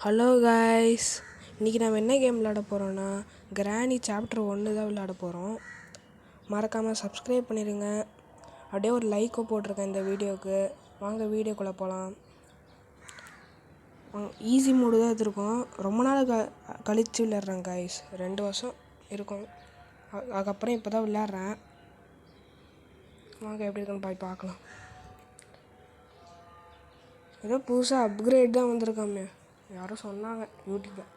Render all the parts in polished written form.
Hello guys, இன்றைக்கி நம்ம என்ன கேம் விளையாட போகிறோன்னா கிராணி சாப்டர் 1 தான் விளையாட போகிறோம். மறக்காமல் சப்ஸ்கிரைப் பண்ணிடுங்க. அப்படியே ஒரு லைக்கை போட்டிருக்கேன் இந்த வீடியோவுக்கு. வாங்க வீடியோக்குள்ளே போகலாம். ஈஸி மோடு தான் எடுத்துருக்கோம். ரொம்ப நாள் கழித்து விளையாடுறேன் காய்ஸ். 2 வருஷம் இருக்கும். அதுக்கப்புறம் இப்போ தான் விளையாடுறேன். வாங்க எப்படி இருக்குன்னு போய் பார்க்கலாம். ஏதோ புதுசாக அப்கிரேட் தான் வந்திருக்காமே, யாரும் சொன்னாங்க யூடியூப்பில்.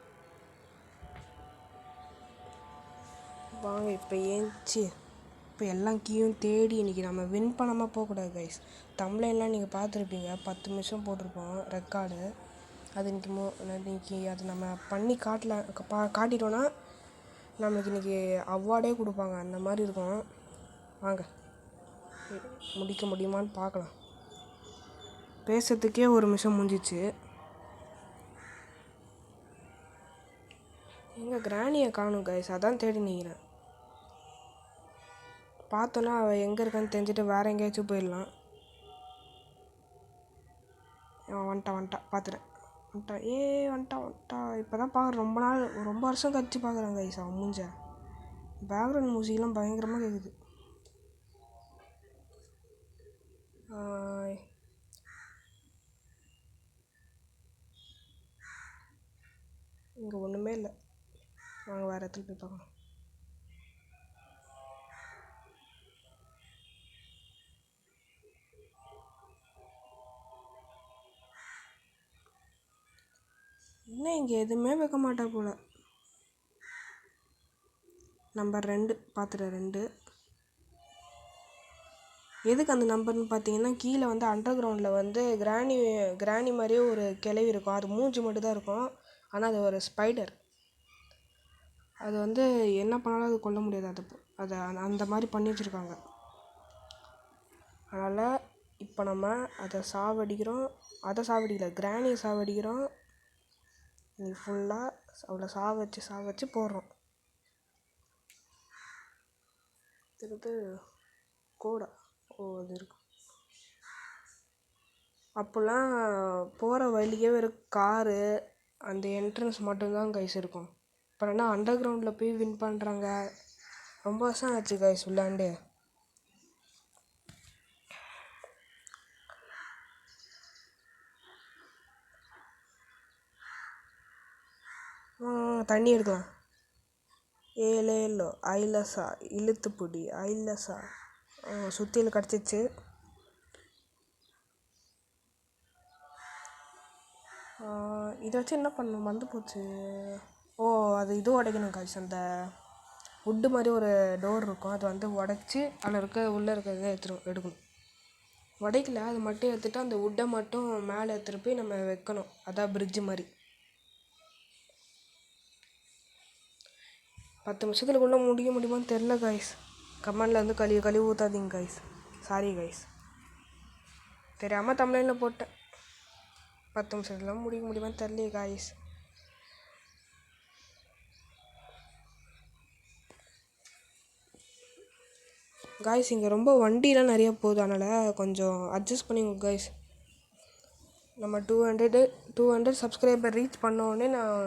வாங்க இப்போ ஏஞ்சி இப்போ எல்லாம் கீயும் தேடி இன்றைக்கி நம்ம வின் பண்ணாமல் போகக்கூடாது கைஸ். தம்ப்லைன்லாம் நீங்கள் பார்த்துருப்பீங்க, 10 நிமிஷம் போட்டிருப்போம் ரெக்கார்டு. அது இன்றைக்கி அது நம்ம பண்ணி காட்டிட்டோன்னா நம்மளுக்கு இன்றைக்கி அவார்டே கொடுப்பாங்க. அந்த மாதிரி இருக்கும். வாங்க முடிக்க முடியுமான்னு பார்க்கலாம். பேசுறதுக்கே 1 நிமிஷம் முடிஞ்சிச்சு. எங்கள் கிராணியை காணும் கைஸ், அதான் தேடி நிற்கிறேன். பார்த்தோன்னா அவள் எங்கே இருக்கான்னு தெரிஞ்சுட்டு வேறு எங்கேயாச்சும் போயிடலாம். வந்துட்டா பார்த்துட்டேன். வந்துட்டா இப்போ தான் பார்க்குறேன். ரொம்ப வருஷம் கழிச்சு பார்க்குறேன் கைஸ் அவன் மூஞ்ச. பேக்ரவுண்ட் மியூசிக்லாம் பயங்கரமாக கேட்குது. இங்கே ஒன்றுமே இல்லை. நாங்கள் வேறு இடத்துல போய் பார்க்கலாம். இன்னும் இங்கே எதுவுமே வைக்க மாட்டா போல. நம்பர் 2 பார்த்துட்டேன். 2 எதுக்கு அந்த நம்பர்னு பார்த்தீங்கன்னா, கீழே வந்து அண்டர் கிரவுண்டில் வந்து கிராணி மாதிரியே ஒரு கிளவி இருக்கும். அது மூஞ்சி மட்டும் தான் இருக்கும். ஆனால் அது ஒரு ஸ்பைடர். அது வந்து என்ன பண்ணாலும் அது கொல்ல முடியாது. அதை அந்த மாதிரி பண்ணி வச்சுருக்காங்க. அதனால் இப்போ நம்ம அதை சாவடிக்கல, கிராணியை சாவடிக்கிறோம். நீ ஃபுல்லாக அவளை சாவச்சு போடுறோம். திருத்து கோடா அது இருக்கு. அப்போல்லாம் போகிற வழியே வெறும் காரு, அந்த என்ட்ரன்ஸ் மட்டும்தான் கைஸ் இருக்கும். இப்போ என்ன அண்டர் கிரவுண்டில் போய் வின் பண்ணுறாங்க. ரொம்ப வருஷம் ஆச்சு கைஸ் விளாண்டு. தண்ணி எடுக்கலாம். ஏலேலோ ஐலசா இழுத்துப்புடி ஐலசா சுத்தியில் கிடச்சிச்சு. இதை வச்சு என்ன பண்ணணும் மறந்து போச்சு. அது இதுவும் உடைக்கணும் காய்ச்சி. அந்த வுட்டு மாதிரி ஒரு டோர் இருக்கும், அது வந்து உடச்சி அதில் உள்ளே இருக்கிறத எடுக்கணும். உடைக்கல, அது மட்டும் எடுத்துகிட்டு அந்த வுட்டை மட்டும் மேலே எடுத்துகிட்டு போய் நம்ம வைக்கணும். அதான் பிரிட்ஜு மாதிரி. 10 நிமிஷத்துக்குள்ளே முடிக்க முடியுமான்னு தெரில காய்ஸ். கமெண்டில் வந்து கழுவி ஊற்றாதீங்க காய்ஸ். சாரி காய்ஸ், தெரியாமல் தமிழ்ல போட்டேன். 10 நிமிஷத்துல முடிக்க முடியுமான்னு தெரியல காய்ஸ். காய்ஸ் இங்கே ரொம்ப வண்டிலாம் நிறையா போகுது, அதனால் கொஞ்சம் அட்ஜஸ்ட் பண்ணிங்க காய்ஸ். நம்ம 200 சப்ஸ்கிரைபர் ரீச் பண்ணோடனே நான்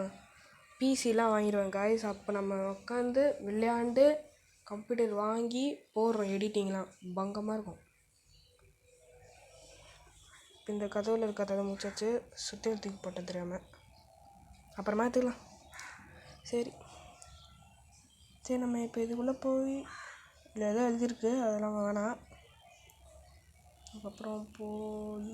பிசிலாம் வாங்கிடுவேன் காய்ஸ். அப்போ நம்ம உட்காந்து விளையாண்டு கம்ப்யூட்டர் வாங்கி போடுறோம். எடிட்டிங்லாம் பங்கமாக இருக்கும். இப்போ இந்த கதவில் இருக்கிறத முடிச்சாச்சு. சுற்றி தூக்கி போட்டேன் தெரியாமல். அப்புறமா எடுத்துக்கலாம். சரி நம்ம இப்போ இதுக்குள்ளே போய் இல்லை ஏதோ எழுதியிருக்கு, அதெல்லாம் வேணாம். அதுக்கப்புறம் போய்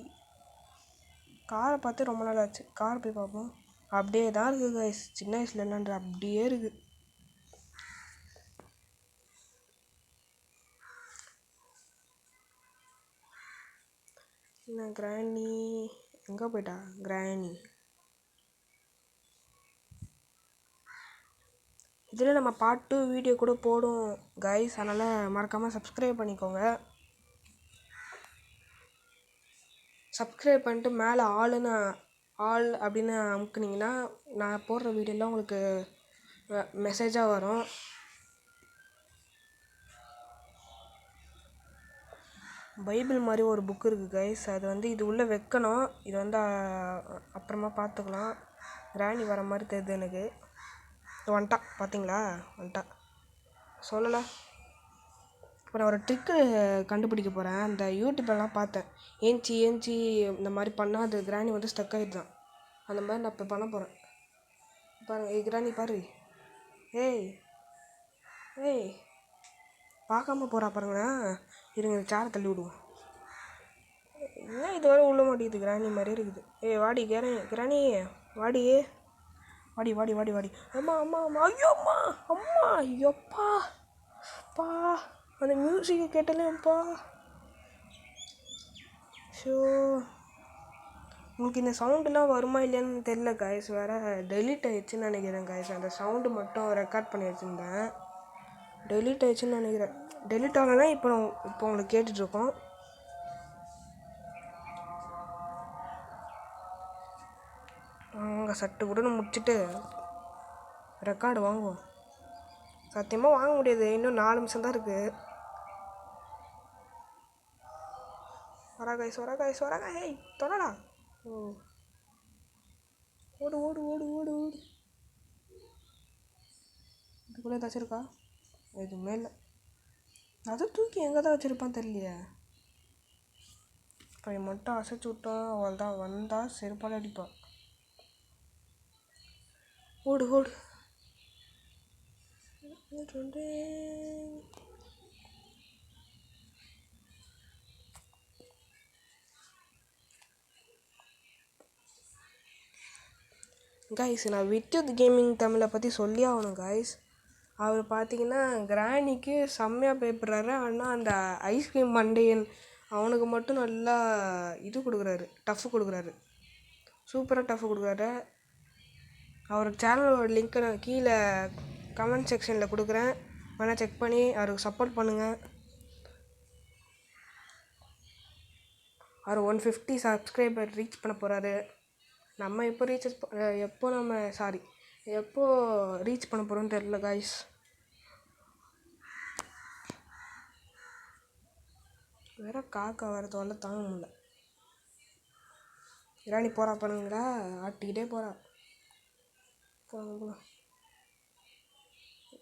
காரை பார்த்து ரொம்ப நாள் ஆச்சு. கார் போய் பார்ப்போம். அப்படியே தான் இருக்குது கைஸ், சின்ன வயசுல என்னன்ற அப்படியே இருக்குது. என்ன கிராணி எங்கே போயிட்டா? கிராணி இதில் நம்ம பார்ட் 2 வீடியோ கூட போடும் கைஸ். அதனால் மறக்காமல் சப்ஸ்கிரைப் பண்ணிக்கோங்க. சப்ஸ்கிரைப் பண்ணிட்டு மேலே ஆல் அப்படின்னு அமுக்குனிங்கன்னா நான் போடுற வீடியோலாம் உங்களுக்கு மெசேஜாக வரும். பைபிள் மாதிரி ஒரு புக் இருக்குது கைஸ். அது வந்து இது உள்ளே வைக்கணும். இது வந்து அப்புறமா பார்த்துக்கலாம். கிராணி வர மாதிரி தெரியுது எனக்கு. வந்துட்டா பார்த்தீங்களா, வந்துட்டா. சொல்லலை. இப்போ நான் ஒரு ட்ரிக்கு கண்டுபிடிக்க போகிறேன். அந்த யூடியூப்லாம் பார்த்தேன். ஏஞ்சி இந்த மாதிரி பண்ணால் அது கிராணி வந்து ஸ்டக் ஆகிடுதான். அந்த மாதிரி நான் இப்போ பண்ண போகிறேன். பாருங்க, கிராணி பாரு. ஏய் ஏய் பார்க்காம போகிறா பாருங்களேன். இருங்க, சேரை தள்ளி விடுவோம். ஏன் இது வரை உள்ள மாட்டேங்குது? கிராணி மாதிரி இருக்குது. ஏய் வாடி கிராணி வாடி வாடி வாடி வாடி வாடி. அம்மா அம்மா அம்மா, ஐயோ அம்மா அம்மா, ஐயோப்பா பா, அந்த மியூசிக்கை கேட்டலேப்பா. ஷோ, உங்களுக்கு இந்த சவுண்டுலாம் வருமா இல்லையான்னு தெரில காய்ஸ். வேறு டெலீட் ஆகிடுச்சின்னு நினைக்கிறேன் காய்ஸ். அந்த சவுண்டு மட்டும் ரெக்கார்ட் பண்ணி வச்சுருந்தேன். டெலீட் ஆகிடுச்சின்னு நினைக்கிறேன். டெலீட் ஆகலைன்னா இப்போ உங்களுக்கு கேட்டுட்ருக்கோம். அவங்க சட்டு கூட முடிச்சுட்டு ரெக்கார்டு வாங்குவோம். சத்தியமாக வாங்க முடியாது, இன்னும் 4 நிமிஷம் தான் இருக்குது. வரா காய் தொடடா. ஓடு ஓடு ஓடு ஓடு ஓடு. இதுக்குள்ளே ஏதாச்சும் இருக்கா? எதுவுமே இல்லை. அதை தூக்கி எங்கே தான் வச்சுருப்பான்னு தெரியலையே. இப்போ மட்டும் அசைச்சு விட்டோம், அவள் தான் வந்தால் செருப்பால் அடிப்பான். ஓடு ஓடு. காய்ஸ், நான் வித்யுத் கேமிங் தமிழை பற்றி சொல்லி ஆகணும் காய்ஸ். அவர் பார்த்தீங்கன்னா கிராணிக்கு செம்மையாக பேப்படுறாரு. ஆனால் அந்த ஐஸ்கிரீம் மண்டையன் அவனுக்கு மட்டும் நல்லா இது கொடுக்குறாரு, டஃப் கொடுக்குறாரு. சூப்பராக டஃப் கொடுக்குறாரு. அவர் சேனலோட லிங்க்கை நான் கீழே கமெண்ட் செக்ஷனில் கொடுக்குறேன். வேணால் செக் பண்ணி அவருக்கு சப்போர்ட் பண்ணுங்கள். அவர் 150 சப்ஸ்கிரைபர் ரீச் பண்ண போகிறாரு. நம்ம எப்போ ரீச் பண்ண போகிறோன்னு தெரியல காய்ஸ். வேற காக்கா வரதோட தாங்க முடியல. கிராணி போகிறா பண்ணுங்களா, ஆட்டிக்கிட்டே போகிறா. போகலாம்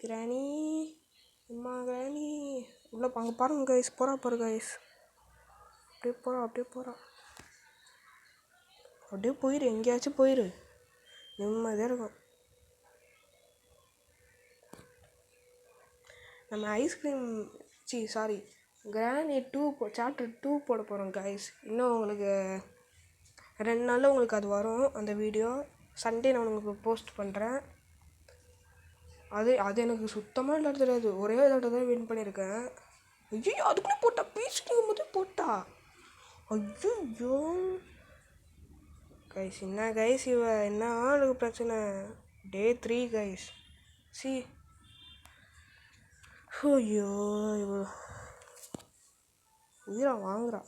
கிராணி, அம்மா கிராணி உள்ள அங்கே பாருங்க காய்ஸ், போகிறா பாரு காய்ஸ். அப்படியே போகிறா. அப்படியே போயிரு, எங்கேயாச்சும் போயிரு, நிம்மதியாக இருக்கும். நம்ம ஐஸ்கிரீம் கிராணி 2 சாப்டர் 2 போட போகிறோம் காய்ஸ். இன்னும் உங்களுக்கு 2 நாளில் உங்களுக்கு அது வரும். அந்த வீடியோ சண்டே நான் உங்களுக்கு போஸ்ட் பண்ணுறேன். அது எனக்கு சுத்தமாக விளையாட தெரியாது. ஒரே விளையாட்டு தான் வின் பண்ணியிருக்கேன். ஐயோ, அதுக்குள்ளே போட்டா, பீச்சுக்கும் போது போட்டா. ஐயோ கைஸ், என்ன கைஸ் என்ன ஆளுக்கு பிரச்சனை? Day 3 guys. ஐயோ, இவ்வளோ உயிரா வாங்குறா.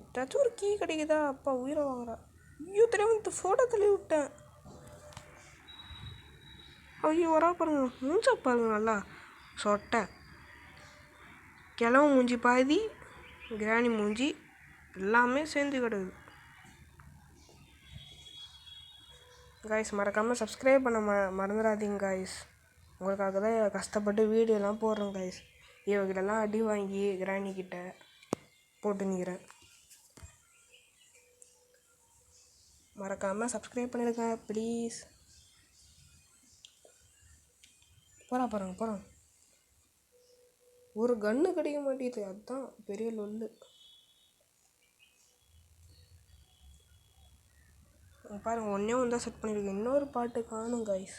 ஏதாச்சும் ஒரு கீ கிடைக்குதா? அப்பா உயிரை வாங்குறா. ஐயோ, தெரியாம ஃபோட்டோ தள்ளி விட்டேன். ஐயோ, வரா பாருங்க, மூஞ்சா பாருங்க, நல்லா சொட்டை. கிழவு மூஞ்சி பாதி, கிராணி மூஞ்சி எல்லாமே சேர்ந்து கிடக்குது. காய்ஸ், மறக்காமல் சப்ஸ்கிரைப் பண்ண மறந்துடாதீங்க காய்ஸ். உங்களுக்காக தான் கஷ்டப்பட்டு வீடியோலாம் போடுறேன் காய்ஸ். இவங்கிட்டலாம் அடி வாங்கி கிராணிக்கிட்ட போட்டு நிற்கிறேன். மறக்காமல் சப்ஸ்கிரைப் பண்ணிடுங்க ப்ளீஸ். போகிறான். ஒரு கன்று கிடைக்க மாட்டேங்குது, அதுதான் பெரிய லொல்லு. பாருங்கள், ஒன்றே ஒன்று தான் செட் பண்ணியிருக்கேன். இன்னொரு பாட்டு காணும் காய்ஸ்.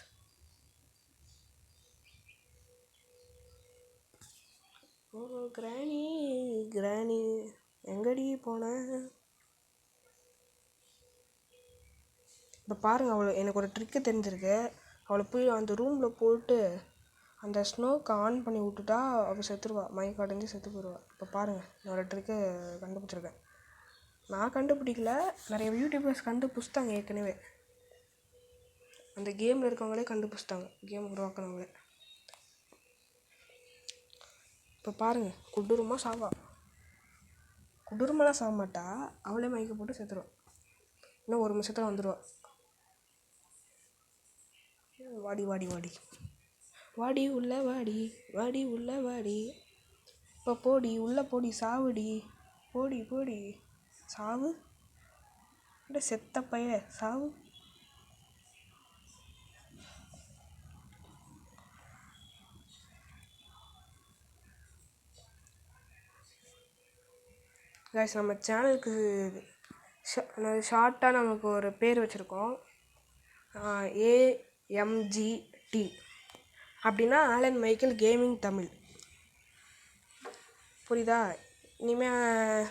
ஓ கிராணி எங்கடி போன? இப்போ பாருங்கள், எனக்கு ஒரு ட்ரிக்கு தெரிஞ்சிருக்கு. அவளை போய் அந்த ரூமில் போட்டு அந்த ஸ்னோக்கு ஆன் பண்ணி விட்டுட்டா அவள் செத்துருவா, மயக்கம் அடைஞ்சு செத்து போயிடுவா. இப்போ பாருங்கள், நான் ஒரு ட்ரிக்கு கண்டுபிடிச்சிருக்கேன். நான் கண்டுபிடிக்கல, நிறைய யூடியூபர்ஸ் கண்டுபிடிச்சிட்டாங்க ஏற்கனவே. அந்த கேமில் இருக்கவங்களே கண்டுபிடிச்சிட்டாங்க, கேம் உருவாக்குனவங்களே. இப்போ பாருங்கள், கொடூரமாக சாவா. கொடூரமெல்லாம் சாக மாட்டா, அவளே மயக்க போட்டு செத்துருவா. இன்னும் 1 நிமிஷத்தில் வந்துடுவா. வாடி வாடி வாடி வாடி உள்ள வாடி, வாடி உள்ள வாடி, இப்போ போடி உள்ளே போடி, சாவுடி, போடி போடி, சாவு, செத்த பைய சாவு. கைஸ், நம்ம சேனலுக்கு ஷார்ட்டாக நமக்கு ஒரு பேர் வச்சுருக்கோம், AMGT. அப்படின்னா ஆலன் மைக்கேல் கேமிங் தமிழ். புரியுதா? இனிமேல்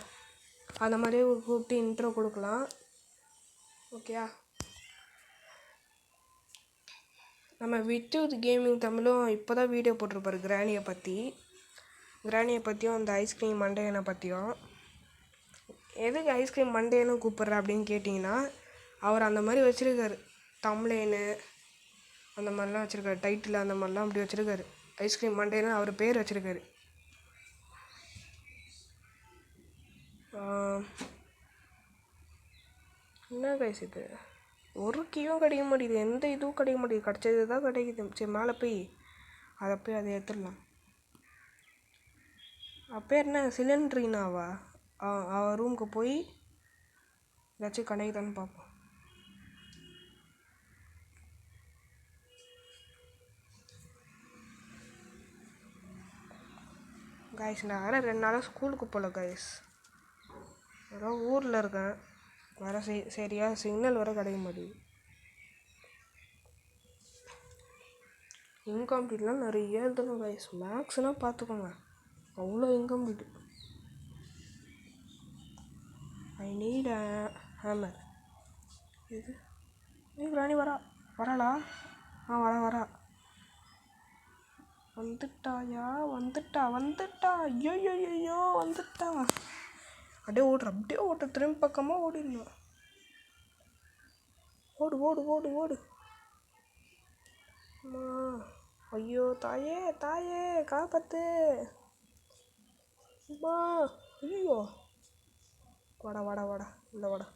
அந்த மாதிரியே கூப்பிட்டு இன்ட்ரோ கொடுக்கலாம். ஓகேயா? நம்ம வித்து கேமிங் தமிழும் இப்போ தான் வீடியோ போட்டிருப்பாரு கிராணியை பற்றியும் அந்த ஐஸ்கிரீம் மண்டையனை பற்றியும். எதுக்கு ஐஸ்கிரீம் மண்டேன்னு கூப்பிட்ற அப்படின்னு கேட்டிங்கன்னா, அவர் அந்த மாதிரி வச்சுருக்காரு, தம்ப்நெயிலு அந்த மாதிரிலாம் வச்சுருக்காரு, டைட்டில் அந்த மாதிரிலாம் அப்படி வச்சுருக்காரு. ஐஸ்கிரீம் மண்டேன்னு அவர் பேர் வச்சுருக்காரு. என்ன கைஸ் இது? ஒரு கீயும் கிடைக்க மாட்டேங்குது, எந்த இதுவும் கிடைக்க மாட்டேங்குது. கிடச்சது தான் கிடைக்குது. சரி, மேலே போய் அதை எடுத்துடலாம். அப்போ என்ன சிலிண்ட்ரினாவா? அவள் ரூமுக்கு போய் ஏதாச்சும் கிடைக்குதான்னு பார்ப்போம். கைஸ், நான் வேறு 2 நாளாக ஸ்கூலுக்கு போகல கைஸ். ஏதோ ஊரில் இருக்கேன், வேறு சரியா சிக்னல் வேறு கிடைக்க மாட்டேங்குது. இன்கம்ப்ளீட்லாம் நிறைய எழுதணும் கைஸ். மேக்ஸ்னால் பார்த்துக்கோங்க, அவ்வளோ இன்கம்ப்ளீட். I need hammer. இது ராணி வராளா? வரா. வந்துட்டா. ஐயோ வந்துட்டா. அப்படியே ஓட்டுற திரும்பி பக்கமாக ஓடிடணும். ஓடு. அம்மா, ஐயோ தாயே காப்பாத்து. அம்மா, ஐயோ, வாடா உள்ள வாடா.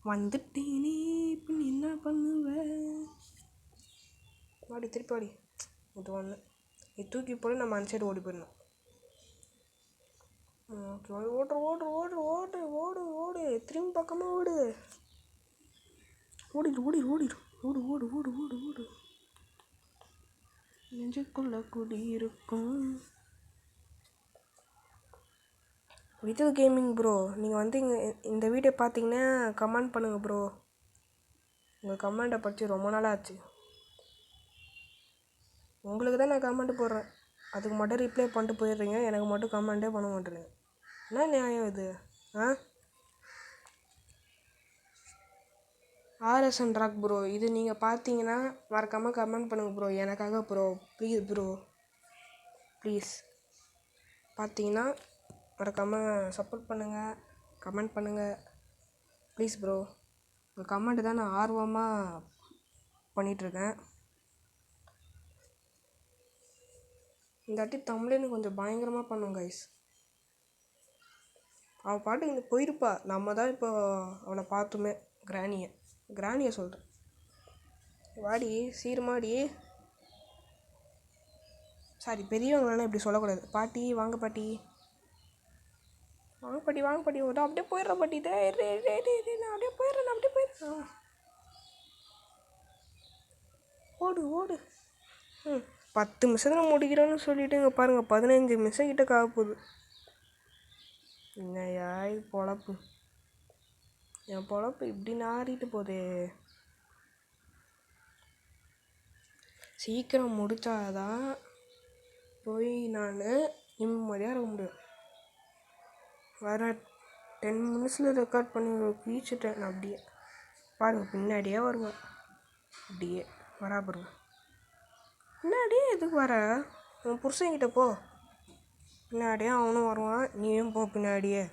வந்துட்டேனே, இப்போ என்ன பண்ணுவேன்? வாடி, திருப்பி வாடி. இது ஒன்று நீ தூக்கி போய் நம்ம அந்த சைடு ஓடி போயிடணும். ஓடு, திரும்பி பக்கமாக ஓடிடு. நெஞ்சுக்குள்ள குடி இருக்கும். வித்து கேமிங் ப்ரோ, நீங்கள் வந்து இந்த வீடியோ பார்த்தீங்கன்னா கமெண்ட் பண்ணுங்கள் ப்ரோ. உங்கள் கமெண்ட்டை படித்து ரொம்ப நாள் ஆச்சு. உங்களுக்கு தான் நான் கமெண்ட் போடுறேன், அதுக்கு மட்டும் ரிப்ளை பண்ணிட்டு போயிடுறீங்க, எனக்கு மட்டும் கமெண்ட்டே பண்ண மாட்டேறீங்க. என்ன நியாயம் இது? RSN ராக் ப்ரோ, இது நீங்கள் பார்த்தீங்கன்னா மறக்காமல் கமெண்ட் பண்ணுங்கள் ப்ரோ, எனக்காக ப்ரோ. ப்ளீஸ் பார்த்தீங்கன்னா மறக்காமல் சப்போர்ட் பண்ணுங்கள், கமெண்ட் பண்ணுங்கள் ப்ளீஸ் ப்ரோ. உங்கள் கமெண்ட்டு தான் நான் ஆர்வமாக பண்ணிகிட்ருக்கேன். இந்த வாட்டி தமிழ்னு கொஞ்சம் பயங்கரமாக பண்ணும் கைஸ். அவள் பாட்டு இங்கே போயிருப்பா, நம்ம தான் இப்போ அவளை பார்த்துமே. கிராணியை சொல்கிறேன். வாடி சீரமாடி. சாரி, பெரியவங்களெலாம் இப்படி சொல்லக்கூடாது. பாட்டி வாங்க பாட்டி. அப்படியே போயிடுறேன் பாட்டி. நான் அப்படியே போயிடுறேன். ஓடு. 10 நிமிஷத்தில் முடிக்கிறேன்னு சொல்லிட்டு இங்கே பாருங்கள், 15 நிமிஷம் கிட்ட காப்போகுது. என்னையா இது பொழப்பு? என் பொழப்பு இப்படி நாறிட்டு போதே. சீக்கிரம் முடித்தாதான் போய் நான் நிம்மதியாக இருக்க முடியும். வர 10 மினிட்ஸில் ரெக்கார்ட் பண்ணி கீழ்ச்சிட்டேன். நான் அப்படியே பாருங்கள், பின்னாடியே வருவேன். அப்படியே வராபருங்க. பின்னாடியே எதுக்கு வர? உன் புருஷன்கிட்ட போ, பின்னாடியே அவனும் வருவான், நீயும் போ பின்னாடியே.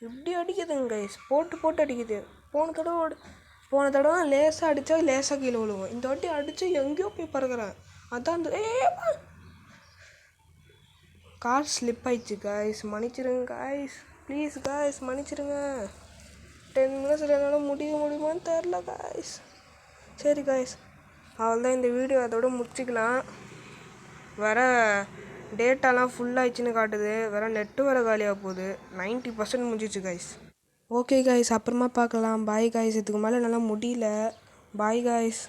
இப்படி அடிக்குதுங்க கைஸ், போட்டு போட்டு அடிக்குது. போன தடவை லேசாக அடித்தா லேசாக கீழே விழுவோம். இந்த வாட்டி அடித்து எங்கேயோ போய் பறக்கிறேன். அதான் அந்த கார் ஸ்லிப் ஆயிடுச்சு கைஸ், மன்னிச்சிருங்க கைஸ், ப்ளீஸ் கைஸ் மன்னிச்சிருங்க. 10 மினிட்ஸில் என்னால் முடியுமான்னு தெரில கைஸ். சரி கைஸ், அவ்வளோதான், இந்த வீடியோ அதோட முடிச்சிக்கலாம். வேறு டேட்டாலாம் ஃபுல்லாகிடுச்சின்னு காட்டுது, வேறு நெட்டு வேறு காலியாக போகுது. 90% முடிஞ்சிச்சு கைஸ். ஓகே கைஸ், அப்புறமா பார்க்கலாம். பாய் கைஸ், இதுக்கு மேலே என்னால் முடியல. Bye guys.